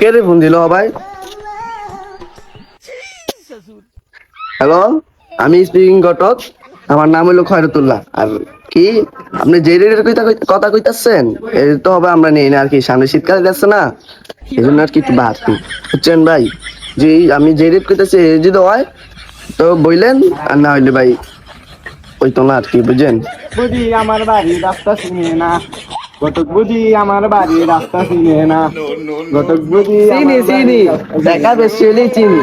কে রে ফোন দিল ভাই? হ্যালো, আমি স্পিকিং ঘটক। আমার নাম হলো খয়রতুল্লাহ। আর কি আপনি যে রেটের কথা কইতাছেন এই তো হবে আমরা নেই না আর কি, সামনে শীতকাল যাচ্ছে না, এই জন্য আর কি একটু বাড়তি বুঝছেন ভাই। যে আমি যে রেট কইতাছি এই যদি হয় তো বইলেন, আর না হইলে ভাই ওই তো না আর কি, বুঝছেন। বুঝি আমার বাড়ি রাস্তা চিনে না, ঘটক বুঝি আমার বাড়ি রাস্তা চিনে না, ঘটক বুঝি চিনি চিনি, দেখা বেশি হলেই চিনি।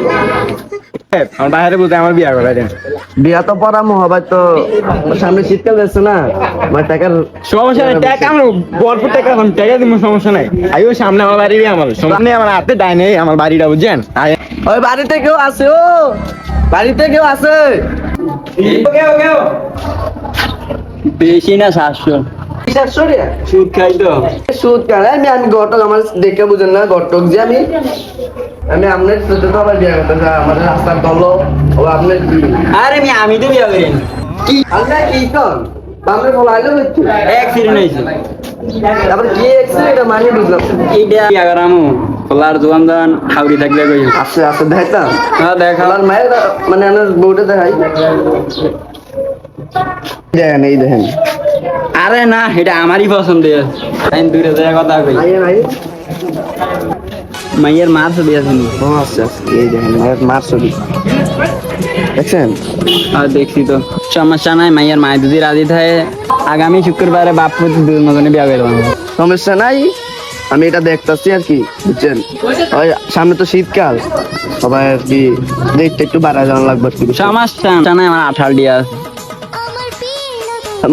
আমার বাইরে বুঝে আমার বিয়া করাই দেন। বিয়া তো পড়ামো হবে তো, সামনে শীতকাল যাচ্ছে না, আমার টাকার সমস্যা নাই, টাকা আমার ভরপুর টাকা, আমি টাকা দিব, সমস্যা নাই। আইও সামনে আমার বাড়ি, আমার সামনে আমার হাতে ডাইনে আমার বাড়িটা, বুঝছেন। ওই বাড়িতে কেউ আছে? ও বাড়িতে কেউ আছে? বেশি না 700 সুদ খাই তো। সুদ কারে আমি ঘটক, আমার দেখে বুঝেন না ঘটক যে আমি আমি আপনার সাথে তো আবার বিয়ে করতে চাই, আমাদের রাস্তার দলো ও আপনার কি আরে আমি তো বিয়া করি কি আপনার কি কন বামরে বলাইলো হচ্ছে অ্যাক্সিডেন্ট হয়েছে, তারপরে কি এক্সিডেন্ট এটা মানে বুঝলাম। এইটা বিয়া করামু খোলার দোকান দান হাউরি থাকলে কই। আছে আছে দেখাইতাম। হ্যাঁ দেখা। আমার মায়ের মানে আমার বউটা দেখাই, দেখেন এই দেখেন। আরে না, এটা আমারই পছন্দের। আমি দূরে যায় কথা কই। আইয়েন আইয়েন। মাইয়ের মার ছবি আছে নি? ও আচ্ছা আচ্ছা, এই দেখেন মায়ের মার ছবি দেখছেন। আর দেখছি তো, সমস্যা নাই। মাইয়ের মায়ের যদি রাজি থাকে আগামী শুক্রবারে বাপ পুতি দুই মতনে বিয়া করবো। সমস্যা নাই, আমি এটা দেখতেছি আর কি, বুঝছেন। ওই সামনে তো শীতকাল, সবাই আর কি দেখতে একটু বাড়া জানা লাগবে আর কি। সমস্যা নাই, আমার 18 দিয়া আছে।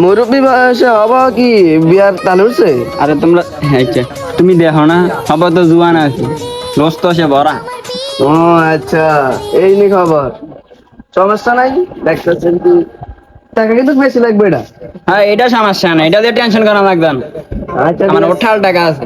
মুরব্বী বয়সে হবা কি বিয়ার টান উঠছে? আরে তোমরা আচ্ছা তুমি দেখো না, সবাই তো জুয়ান আছে, রোজ তো সে ভরা। ও আচ্ছা, এই নি খবর। সমস্যা নাই, দেখতেছেন কি টাকা কিন্তু বেশি লাগবে এটা। হ্যাঁ, এটা সমস্যা নাই, এটা দিয়ে টেনশন করা লাগবে না। আচ্ছা আমার 18 টাকা আছে।